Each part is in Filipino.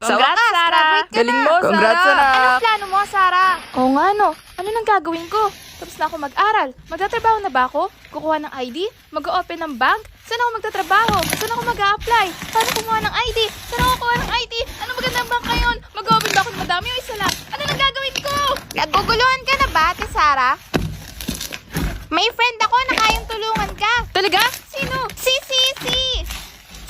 Congrats, Sarah! Galing mo, Congrats, Sarah! anak! Anong plano mo, Sarah? Oo nga, no. Ano nang gagawin ko? Tapos na ako mag-aral. Magtatrabaho na ba ako? Kukuha ng ID? Mag-open ng bank? Saan ako magtatrabaho? Saan ako mag-a-apply? Paano kumuha ng ID? Saan ako kukuha ng ID? Ano magandang bank ngayon? Mag-open ba ako ng madami o isa lang? Ano nang gagawin ko? Naguguluhan ka na ba, Ate Sarah? May friend ako na kayang tulungan ka. Talaga? Sino? Si Sisi.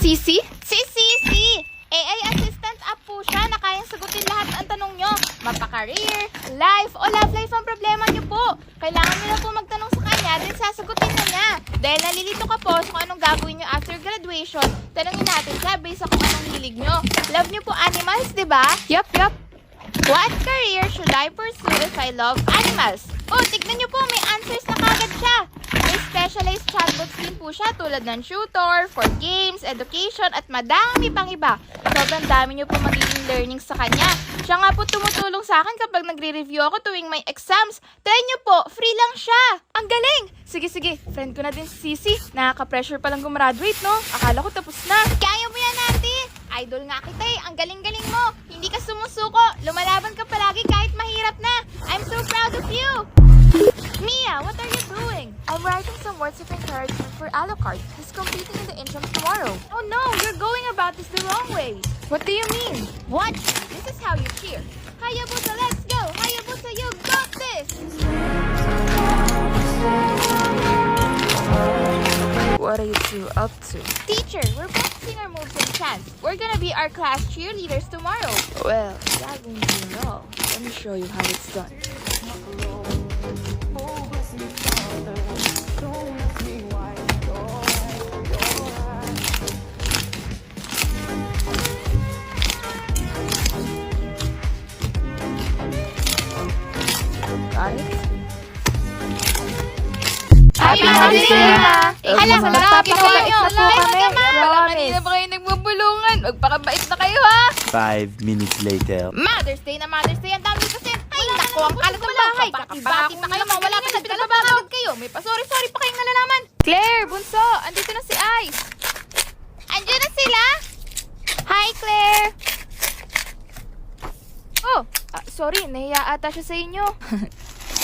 Sisi? Si Sisi. AI assistant app po siya na kayang sagutin lahat ng tanong nyo. Mapa-career, life, o love life ang problema nyo po. Kailangan nyo lang po magtanong sa kanya, then sasagutin na niya. Dahil nalilito ka po sa kung anong gagawin nyo after graduation, tanongin natin siya based sa kung anong hilig nyo. Love nyo po animals, di ba? Yup. What career should I pursue if I love animals? Oh, tignan nyo po, may answers na kagad siya. May specialized chatbots din po siya tulad ng tutor, for games, education, at madami pang iba. Sobrang dami nyo po magiging learning sa kanya. Siya nga po tumutulong sa akin kapag nagre-review ako tuwing may exams. Try nyo po, free lang siya. Ang galing! Sige, friend ko na din si Sisi. Nakaka-pressure palang gumraduate, no? Akala ko tapos na. Kaya mo yan, ate. Idol nga kita eh. Ang galing-galing mo. Hindi ka sumusuko. Lumalaban ka palagi kahit mahirap na. I'm so proud of you. Mia, what are you doing? I'm writing some words of encouragement for Alucard. He's competing in the intrams tomorrow. Oh no, you're going about this the wrong way. What do you mean? What? This is how you cheer. Hayabusa, let's go. Hayabusa, you got this. What are you two up to? Teacher, we're practicing our moves and chants. We're gonna be our class cheerleaders tomorrow. Well, that won't be all. Let me show you how it's done. Got it? Happy Mother's Day, Ma! Alam, Magpapakabait ginawa nyo. na po kami. Wala Kanina pa kayo nagbubulungan. Magpakabait na kayo, ha? 5 minutes later. Mother's Day na Mother's Day. Ang dami kasi. Ay, naku, ang kalat ng bahay. Kakabati pa kayo. Wala pa na pinagpapagod kayo. May pa-sorry pa kayong nalalaman. Claire, bunso, andito na si Ice. Andiyan na sila. Hi, Claire. Oh, sorry, nahiya ata siya sa inyo.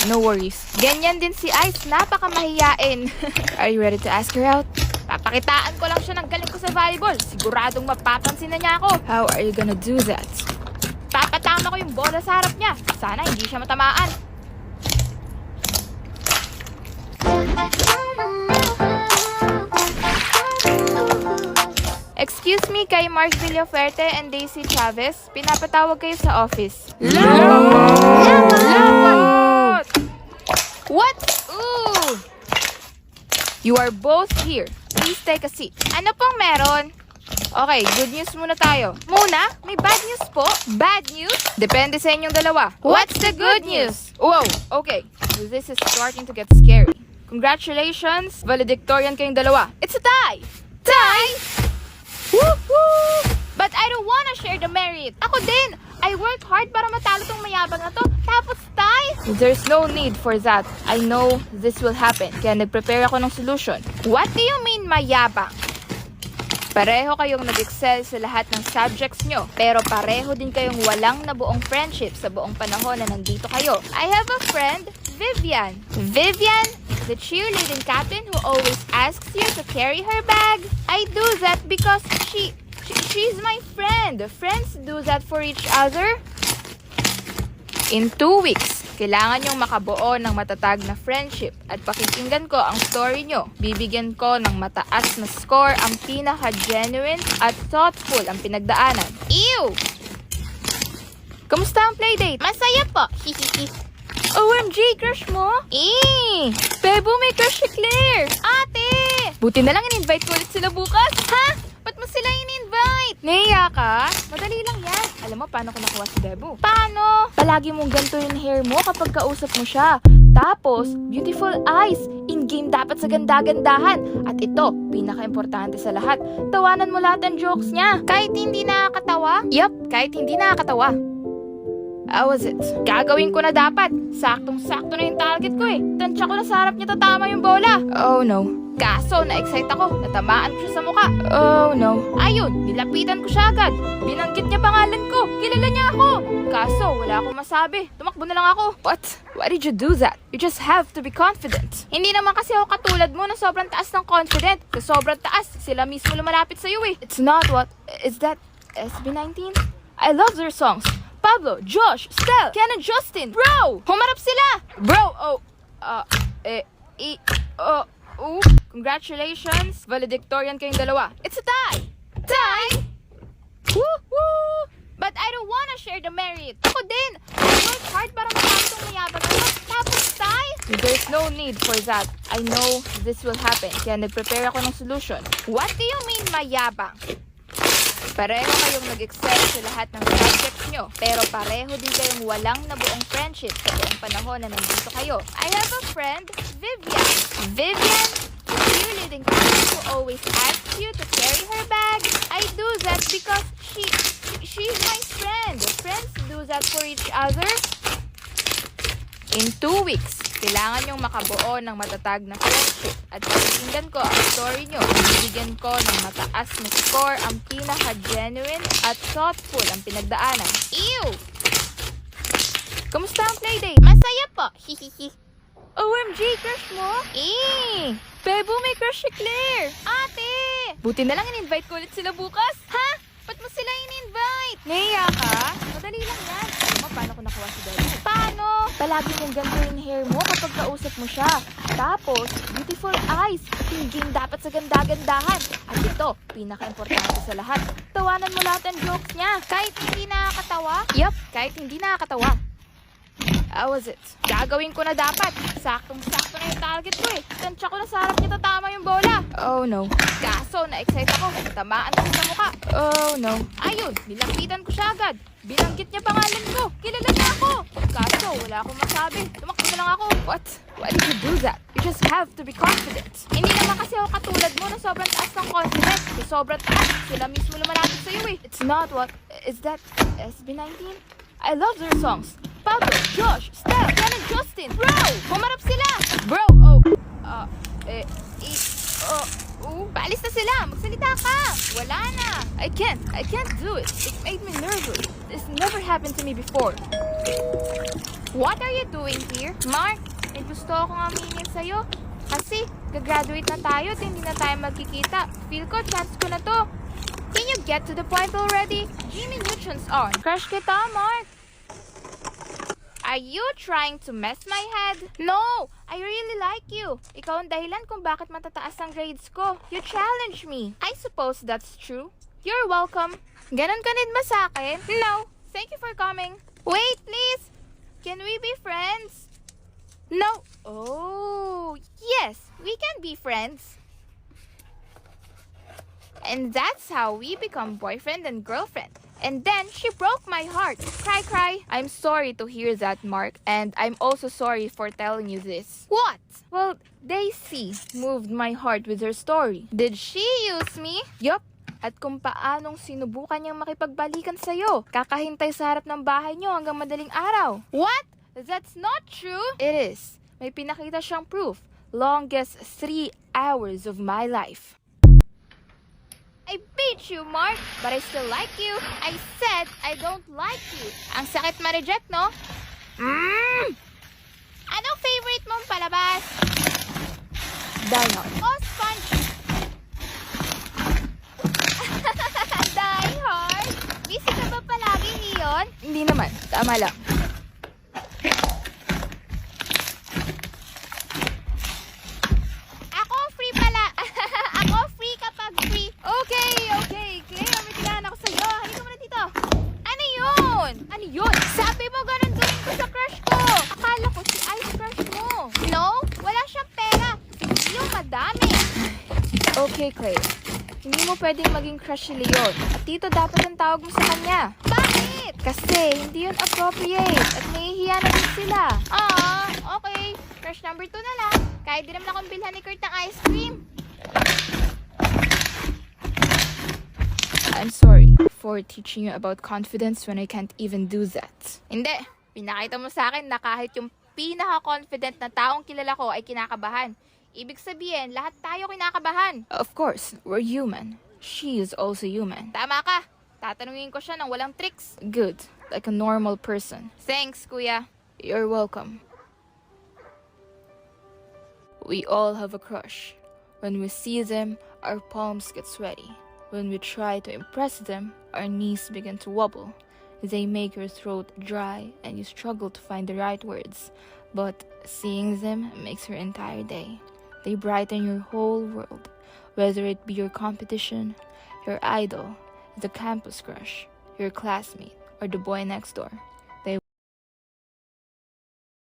No worries. Ganyan din si Ice, napakamahiyain. Are you ready to ask her out? Papakitaan ko lang siya ng galing ko sa volleyball. Siguradong mapapansin na niya ako. How are you gonna do that? Papatama ko yung bola sa harap niya. Sana hindi siya matamaan. Excuse me kay Mark Villafuerte and Daisy Chavez. Pinapatawag kayo sa office. Lamot! What? Ooh! You are both here. Please take a seat. Ano pong meron? Okay, good news muna tayo. Muna, may bad news po. Bad news? Depende sa inyong dalawa. What's the good news? Whoa, okay. This is starting to get scary. Congratulations, valedictorian kayong dalawa. It's a tie! Tie? Woohoo! But I don't wanna share the merit. Ako din. I worked hard para matalo tong mayabang na to. Tapos tie? There's no need for that. I know this will happen. Kaya nag-prepare ako ng solution. What do you mean mayabang? Pareho kayong nag-excel sa lahat ng subjects nyo. Pero pareho din kayong walang nabuong friendship sa buong panahon na nandito kayo. I have a friend, Vivian. Vivian? The cheerleading captain who always asks you to carry her bag? I do that because she's my friend. Friends do that for each other. In 2 weeks, kailangan nyong makabuo ng matatag na friendship at pakikinggan ko ang story nyo. Bibigyan ko ng mataas na score ang pinaka-genuine at thoughtful ang pinagdaanan. Ew! Kamusta ang playdate? Masaya po. Hihihi. OMG, crush mo? Bebo, may crush si Claire! Ate! Buti na lang in-invite ko ulit sila bukas. Ha? Ba't mo sila in-invite? Nahiya ka? Madali lang yan. Alam mo paano ko nakuha si Bebo? Paano? Palagi mong ganito yung hair mo kapag kausap mo siya. Tapos, beautiful eyes. In-game dapat sa ganda-gandahan. At ito, pinaka-importante sa lahat. Tawanan mo lahat ng jokes niya. Kahit hindi nakakatawa? Yup, kahit hindi nakakatawa. How was it? Gagawin ko na dapat. Saktong-sakto na yung target ko eh. Tansya ko na sa harap niya tatama yung bola. Oh no. Kaso, na-excite ako. Natamaan ko siya sa muka. Oh no. Ayun, nilapitan ko siya agad. Binanggit niya pangalan ko. Kilala niya ako. Kaso, wala akong masabi. Tumakbo na lang ako. What? Why did you do that? You just have to be confident. Hindi naman kasi ako katulad mo na sobrang taas ng confident. Sa sobrang taas, sila mismo lumalapit sa'yo eh. It's not what... Is that SB19? I love their songs. Pablo, Josh, Stel, Ken and Justin. Bro! Humarap sila! Bro, congratulations. Valedictorian kayong dalawa. It's a tie. Tie! Woo-woo! But I don't wanna share the merit. Ako din! I worked hard para matapos itong mayabang na to. Tapos tie! There's no need for that. I know this will happen. Kaya nag-prepare ako ng solution. What do you mean mayabang? Pareho kayong nag-excel sa lahat ng subjects nyo. Pero pareho din kayong walang nabuong friendship sa buong panahon na nandito kayo. I have a friend, Vivian. Vivian, the cheerleading coach who always asks you to carry her bag. I do that because she's my friend. Friends do that for each other. In 2 weeks, kailangan nyong makabuo ng matatag na friendship. At pakikinggan ko ang story nyo. Bibigyan ko ng mataas na score ang pinaka-genuine at thoughtful ang pinagdaanan. Ew! Kamusta ang playdate? Masaya po. Hihihi. OMG, crush mo? Eh! Bebo, may crush si Claire. Ate! Buti na lang in-invite ko ulit sila bukas. Ha? Ba't mo sila in-invite? Nahiya ka? Madali lang yan. Alam mo paano ko nakuha si Daddy? Paano? Palagi mong ganito yung hair mo kapag kausap mo siya. Tapos, beautiful eyes. Tingin dapat sa ganda-gandahan. At ito, pinaka-importante sa lahat. Tawanan mo lahat ng jokes niya. Kahit hindi nakakatawa? Yup, kahit hindi nakakatawa. How was it? Gagawin ko na dapat. Saktong-sakto na yung target ko eh. Tansya ko na sa harap niya tatama yung bola. Oh no. Kaso, na-excite ako. Tamaan ko sa mukha. Oh no. Ayun, nilapitan ko siya agad. Binanggit niya pangalan ko. Kilala niya ako. Kaso, wala akong masabi. Tumakbo na lang ako. What? Why did you do that? You just have to be confident. Hindi naman kasi ako katulad mo na sobrang taas ng confidence. Sa sobrang taas, sila mismo lumalapit sa'yo eh. It's not what... Is that SB19? I love their songs. Pablo, Josh, Stel, Ken and Justin. Bro! Humarap sila! Bro, Paalis na sila! Magsalita ka! Wala na! I can't do it. It made me nervous. This never happened to me before. What are you doing here? Mark, may gusto akong aminin sa'yo. Kasi, gagraduate na tayo at hindi na tayo magkikita. Feel ko, chance ko na to. Can you get to the point already? Jimmy Neutron's on. Crush kita, Mark. Are you trying to mess my head? No! I really like you. Ikaw ang dahilan kung bakit matataas ang grades ko. You challenge me. I suppose that's true. You're welcome. Ganon ka din ba sa akin? No. Thank you for coming. Wait, please. Can we be friends? No. Oh, yes. We can be friends. And that's how we become boyfriend and girlfriend. And then, she broke my heart. Cry, cry. I'm sorry to hear that, Mark. And I'm also sorry for telling you this. What? Well, Daisy moved my heart with her story. Did she use me? Yup. At kung paanong sinubukan niyang makipagbalikan sa'yo. Kakahintay sa harap ng bahay niyo hanggang madaling araw. What? That's not true. It is. May pinakita siyang proof. Longest 3 hours of my life. I beat you, Mark, but I still like you. I said I don't like you. Ang sakit ma-reject, no? Anong favorite mong palabas? Die Hard. Oh, Sponge. Die Hard? Busy ka ba palagi ngayon? Hindi naman. Tama lang. Ako free pala. Ako free kapag free. Okay. Claire, may kailangan ako sa'yo. Halika muna dito. Ano yun? Ano yun? Sabi mo ganun gawin ko sa crush ko. Akala ko si Ice crush mo. No, wala siyang pera. Hindi yung madami. Okay, Claire. Hindi mo pwedeng maging crush si Leon. At dito dapat ang tawag mo sa kanya. Bakit? Kasi hindi yun appropriate. At nahihiya na din sila. Okay. Crush number 2 na lang. Kahit di naman akong bilhan ni Kurt ng ice cream. I'm sorry for teaching you about confidence when I can't even do that. Hindi. Pinakita mo sa akin na kahit yung pinaka-confident na taong kilala ko ay kinakabahan. Ibig sabihin, lahat tayo kinakabahan. Of course, we're human. She is also human. Tama ka. Tatanungin ko siya ng walang tricks. Good, like a normal person. Thanks, kuya. You're welcome. We all have a crush. When we see them, our palms get sweaty. When we try to impress them, our knees begin to wobble. They make your throat dry and you struggle to find the right words. But seeing them makes your entire day. They brighten your whole world, whether it be your competition, your idol, the campus crush, your classmate, or the boy next door.